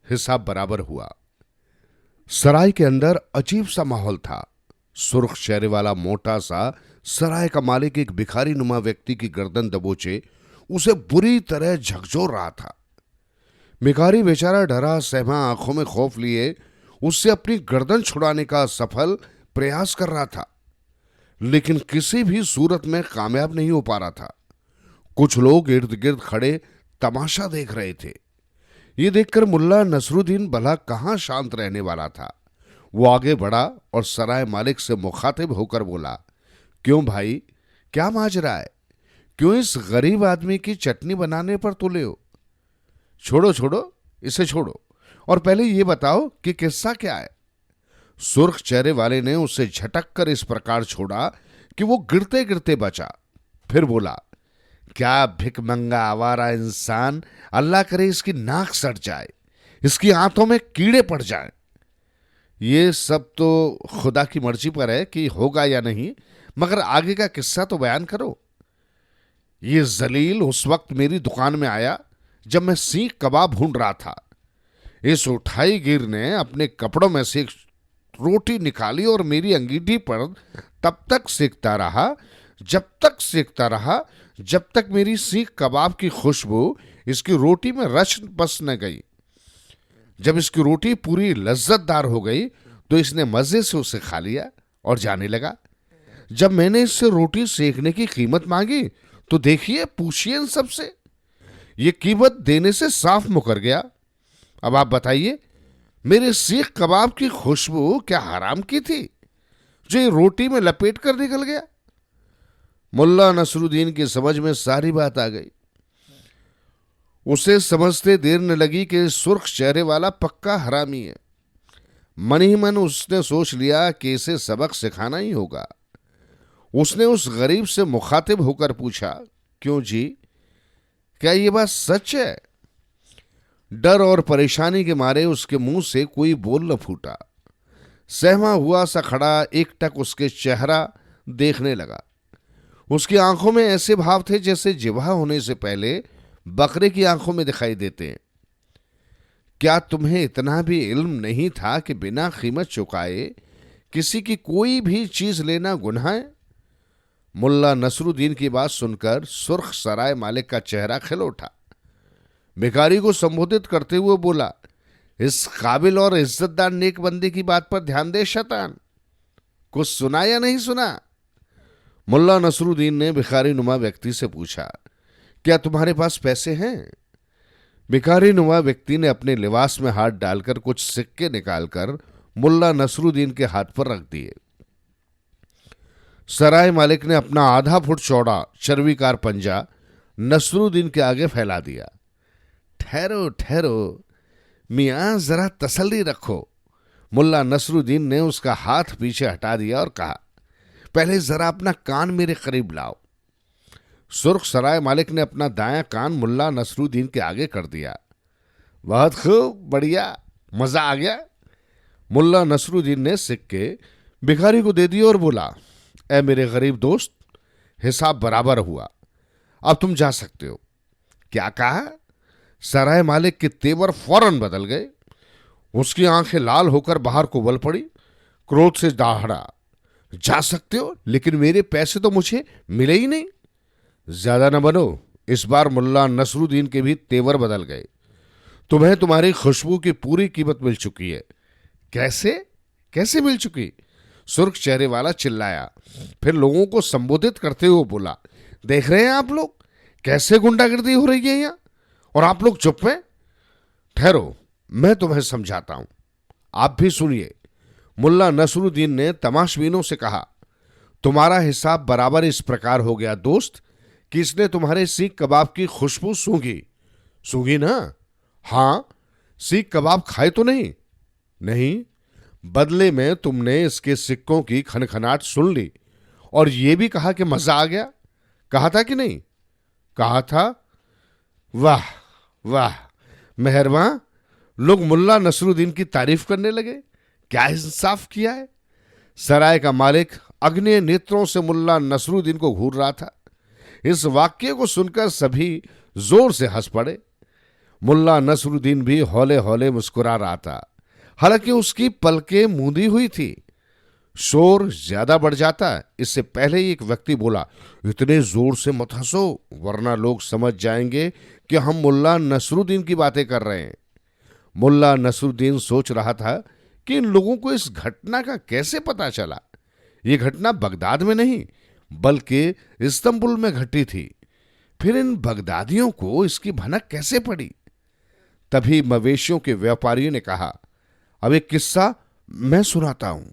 हिसाब बराबर हुआ। सराय के अंदर अजीब सा माहौल था। सुर्ख चेहरे वाला मोटा सा सराय का मालिक एक भिखारी नुमा व्यक्ति की गर्दन दबोचे उसे बुरी तरह झकझोर रहा था। भिखारी बेचारा डरा सहमा आंखों में खौफ लिए उससे अपनी गर्दन छुड़ाने का सफल प्रयास कर रहा था, लेकिन किसी भी सूरत में कामयाब नहीं हो पा रहा था। कुछ लोग इर्द गिर्द खड़े तमाशा देख रहे थे। ये देखकर मुल्ला नसरुद्दीन भला कहां शांत रहने वाला था। वो आगे बढ़ा और सराय मालिक से मुखातिब होकर बोला, क्यों भाई, क्या माजरा है? क्यों इस गरीब आदमी की चटनी बनाने पर तुले हो? छोड़ो छोड़ो, इसे छोड़ो, और पहले ये बताओ कि किस्सा क्या है। सुर्ख चेहरे वाले ने उसे झटक कर इस प्रकार छोड़ा कि वो गिरते गिरते बचा। फिर बोला, क्या भिकमंगा आवारा इंसान, अल्लाह करे इसकी नाक सड़ जाए, इसकी आंतों में कीड़े पड़ जाएं। ये सब तो खुदा की मर्जी पर है कि होगा या नहीं, मगर आगे का किस्सा तो बयान करो। ये जलील उस वक्त मेरी दुकान में आया जब मैं सीख कबाब भून रहा था। इस उठाई गिर ने अपने कपड़ों में से एक रोटी निकाली और मेरी अंगीठी पर तब तक सेकता रहा जब तक मेरी सीख कबाब की खुशबू इसकी रोटी में रच बस न गई। जब इसकी रोटी पूरी लज्जतदार हो गई तो इसने मजे से उसे खा लिया और जाने लगा। जब मैंने इससे रोटी सेकने की कीमत मांगी तो देखिए, पूछिए इन सबसे, ये कीमत देने से साफ मुकर गया। अब आप बताइए, मेरे सीख कबाब की खुशबू क्या हराम की थी जो ये रोटी में लपेट कर निकल गया? मुल्ला नसरुद्दीन की समझ में सारी बात आ गई। उसे समझते देर न लगी कि सुर्ख चेहरे वाला पक्का हरामी है। मन ही मन उसने सोच लिया कि इसे सबक सिखाना ही होगा। उसने उस गरीब से मुखातिब होकर पूछा, क्यों जी, क्या ये बात सच है? डर और परेशानी के मारे उसके मुंह से कोई बोल न फूटा। सहमा हुआ सा खड़ा एकटक उसके चेहरा देखने लगा। उसकी आंखों में ऐसे भाव थे जैसे जिवा होने से पहले बकरे की आंखों में दिखाई देते हैं। क्या तुम्हें इतना भी इल्म नहीं था कि बिना कीमत चुकाए किसी की कोई भी चीज लेना गुनाह है? मुल्ला नसरुद्दीन की बात सुनकर सुर्ख सराय मालिक का चेहरा खिल उठा। भिखारी को संबोधित करते हुए बोला, इस काबिल और इज्जतदार नेक बंदे की बात पर ध्यान दे शैतान। कुछ सुना या नहीं सुना? मुल्ला नसरुद्दीन ने भिखारी नुमा व्यक्ति से पूछा, क्या तुम्हारे पास पैसे हैं? भिखारी नुमा व्यक्ति ने अपने लिबास में हाथ डालकर कुछ सिक्के निकालकर मुल्ला नसरुद्दीन के हाथ पर रख दिए। सराय मालिक ने अपना आधा फुट चौड़ा चर्बीकार पंजा नसरुद्दीन के आगे फैला दिया। ठहरो ठहरो मियां, जरा तसल्ली रखो। मुल्ला नसरुद्दीन ने उसका हाथ पीछे हटा दिया और कहा, पहले जरा अपना कान मेरे करीब लाओ। सुर्ख सराय मालिक ने अपना दायां कान मुल्ला नसरुद्दीन के आगे कर दिया। बहुत खूब, बढ़िया, मजा आ गया। मुल्ला नसरुद्दीन ने सिक्के भिखारी को दे दिए और बोला, ऐ मेरे गरीब दोस्त, हिसाब बराबर हुआ, अब तुम जा सकते हो। क्या कहा? सराय मालिक के तेवर फौरन बदल गए। उसकी आंखें लाल होकर बाहर को बल पड़ी। क्रोध से दहाड़ा, जा सकते हो, लेकिन मेरे पैसे तो मुझे मिले ही नहीं। ज्यादा न बनो। इस बार मुल्ला नसरुद्दीन के भी तेवर बदल गए। तुम्हें तुम्हारी खुशबू की पूरी कीमत मिल चुकी है। कैसे कैसे मिल चुकी? सुर्ख चेहरे वाला चिल्लाया। फिर लोगों को संबोधित करते हुए बोला, देख रहे हैं आप लोग कैसे गुंडागर्दी हो रही है यहां, और आप लोग चुप हैं। ठहरो, मैं तुम्हें समझाता हूं, आप भी सुनिए। मुल्ला नसरुद्दीन ने तमाशबीनों से कहा, तुम्हारा हिसाब बराबर इस प्रकार हो गया दोस्त कि इसने तुम्हारे सीख कबाब की खुशबू सूंघी। सूंघी ना? हां, सीख कबाब खाए तो नहीं? नहीं। बदले में तुमने इसके सिक्कों की खनखनाट सुन ली और यह भी कहा कि मजा आ गया। कहा था कि नहीं? कहा था। वाह वाह, मेहरबान। लोग मुल्ला नसरुद्दीन की तारीफ करने लगे। क्या इंसाफ किया है। सराय का मालिक अग्नि नेत्रों से मुल्ला नसरुद्दीन को घूर रहा था। इस वाक्य को सुनकर सभी जोर से हंस पड़े। मुल्ला नसरुद्दीन भी हौले हौले मुस्कुरा रहा था, हालांकि उसकी पलकें मूंदी हुई थी। शोर ज्यादा बढ़ जाता, इससे पहले ही एक व्यक्ति बोला, इतने जोर से मत हंसो वरना लोग समझ जाएंगे कि हम मुल्ला नसरुद्दीन की बातें कर रहे हैं। मुल्ला नसरुद्दीन सोच रहा था कि इन लोगों को इस घटना का कैसे पता चला। ये घटना बगदाद में नहीं बल्कि इस्तांबुल में घटी थी। फिर इन बगदादियों को इसकी भनक कैसे पड़ी? तभी मवेशियों के व्यापारियों ने कहा, अब एक किस्सा मैं सुनाता हूं।